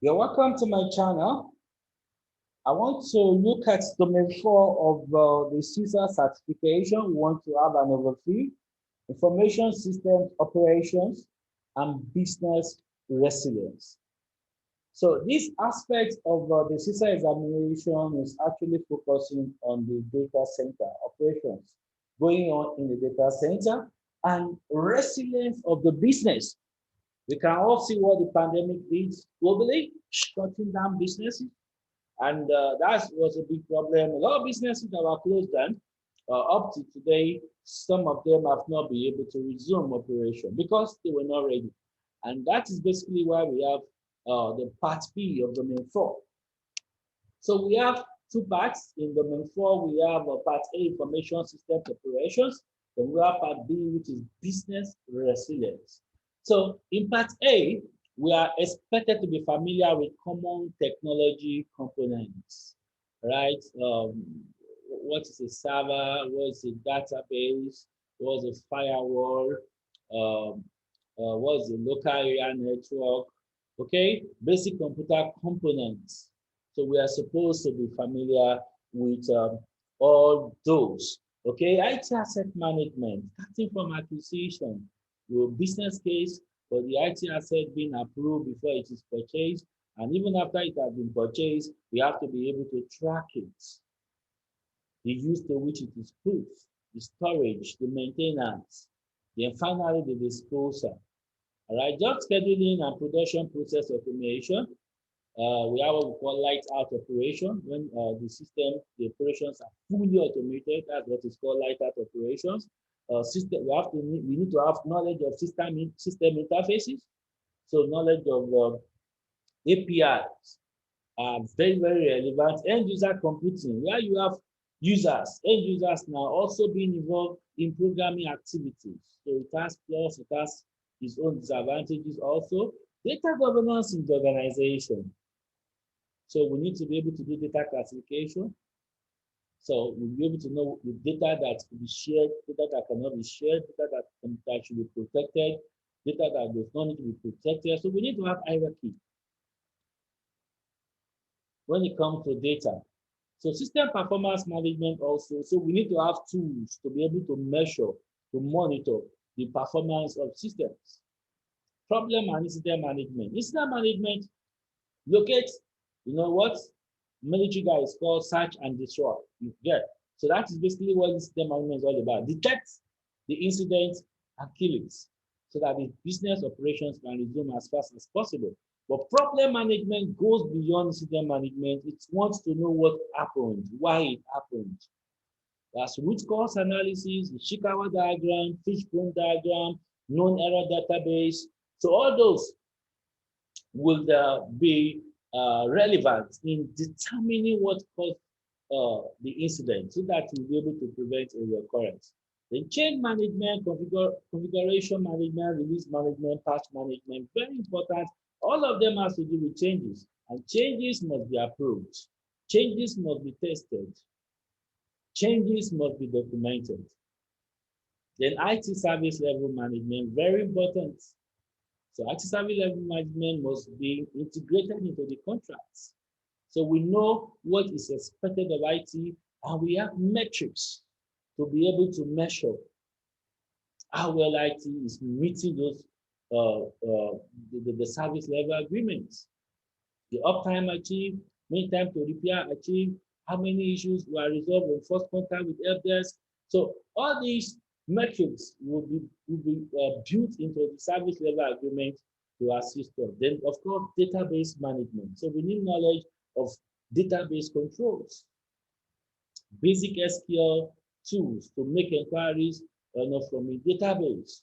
You're welcome to my channel. I want to look at domain 4 of the CISA certification. We want to have an overview, information systems operations, and business resilience. So this aspect of the CISA examination is actually focusing on the data center operations going on in the data center and resilience of the business. We can all see what the pandemic did globally, shutting down businesses, and that was a big problem. A lot of businesses that were closed down up to today, some of them have not been able to resume operation because they were not ready. And that is basically why we have the part B of domain 4. So we have two parts in domain 4. We have part A, information systems operations. Then we have part B, which is business resilience. So in part A, we are expected to be familiar with common technology components, right? What is a server? What is a database? What is a firewall? What is a local area network? Okay, basic computer components. So we are supposed to be familiar with all those. Okay, IT asset management, starting from acquisition, your business case for the IT asset being approved before it is purchased, and even after it has been purchased, we have to be able to track it, the use to which it is put, the storage, the maintenance, then finally the disposal. All right, job scheduling and production process automation. We have what we call light out operation when the system, the operations are fully automated. That's what is called light out operations. System we need to have knowledge of system interfaces. So knowledge of APIs are very relevant. End user computing, where you have end users now also being involved in programming activities. So it has plus, it has its own disadvantages also. Data governance in the organization. So we need to be able to do data classification. So we'll be able to know the data that can be shared, data that cannot be shared, that should be protected, data that does not need to be protected. So we need to have hierarchy when it comes to data. So system performance management also. So we need to have tools to be able to measure, to monitor the performance of systems. Problem and incident management. Incident management locate, you know what military guy is called search and destroy. You get. So that is basically what incident management is all about. Detect the incident and kill it so that the business operations can resume as fast as possible. But problem management goes beyond incident management. It wants to know what happened, why it happened. That's root cause analysis, the Ishikawa diagram, fishbone diagram, known error database. So all those will be relevant in determining what caused the incident so that we'll be able to prevent a recurrence. Then change management, configuration management, release management, patch management, very important. All of them has to do with changes, and changes must be approved. Changes must be tested. Changes must be documented. Then IT service level management, very important. So IT service level management must be integrated into the contracts. So we know what is expected of IT, and we have metrics to be able to measure how well IT is meeting those the service level agreements. The uptime achieved, mean time to repair achieved, how many issues were resolved when first contact with help desk. So all these metrics will be built into the service level agreement to assist us. Then, of course, database management. So we need knowledge of database controls, basic SQL tools to make inquiries from a database.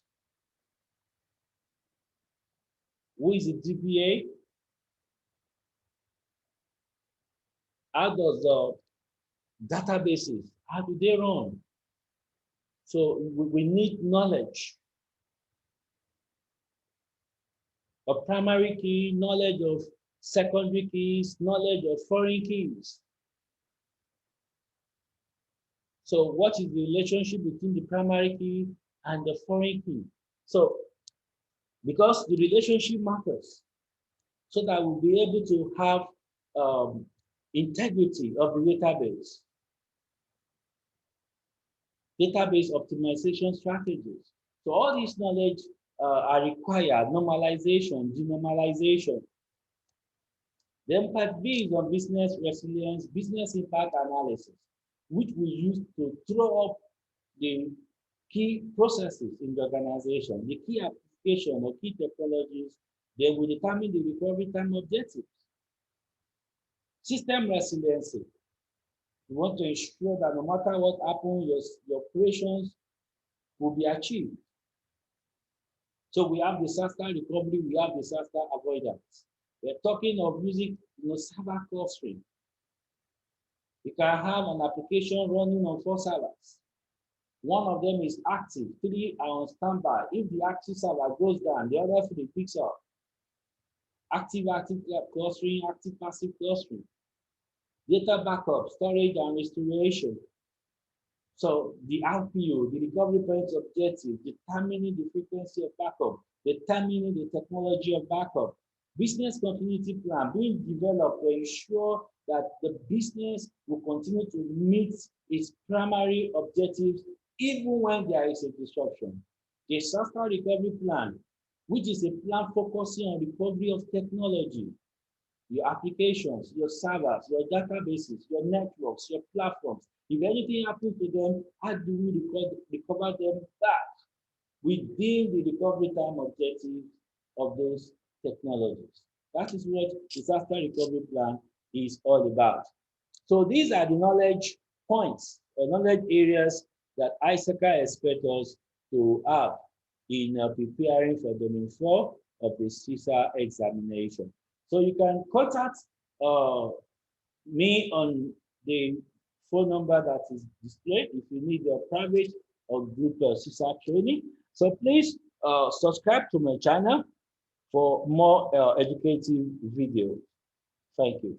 Who is a DBA? How does databases, how do they run? So we need knowledge of primary key, knowledge of secondary keys, knowledge of foreign keys. So what is the relationship between the primary key and the foreign key? So because the relationship matters, so that we'll be able to have integrity of the database. Database optimization strategies. So all these knowledge are required, normalization, denormalization. Then part B is on business resilience, business impact analysis, which we use to throw up the key processes in the organization, the key application or key technologies. They will determine the recovery time objectives. System resiliency. You want to ensure that no matter what happens, your operations will be achieved. So we have disaster recovery, we have disaster avoidance. We're talking of using server clustering. You can have an application running on 4 servers. One of them is active, 3 are on standby. If the active server goes down, the other 3 picks up. Active clustering, active passive clustering. Data backup, storage and restoration. So the RPO, the recovery point objective, determining the frequency of backup, determining the technology of backup. Business continuity plan being developed to ensure that the business will continue to meet its primary objectives even when there is a disruption. The disaster recovery plan, which is a plan focusing on recovery of technology, your applications, your servers, your databases, your networks, your platforms. If anything happens to them, how do we recover them back within the recovery time objective of those technologies? That is what disaster recovery plan is all about. So these are the knowledge points or knowledge areas that ISACA expects us to have in preparing for Domain 4 of the CISA examination. So you can contact me on the phone number that is displayed if you need a private or group CISA training. So please subscribe to my channel for more educative videos. Thank you.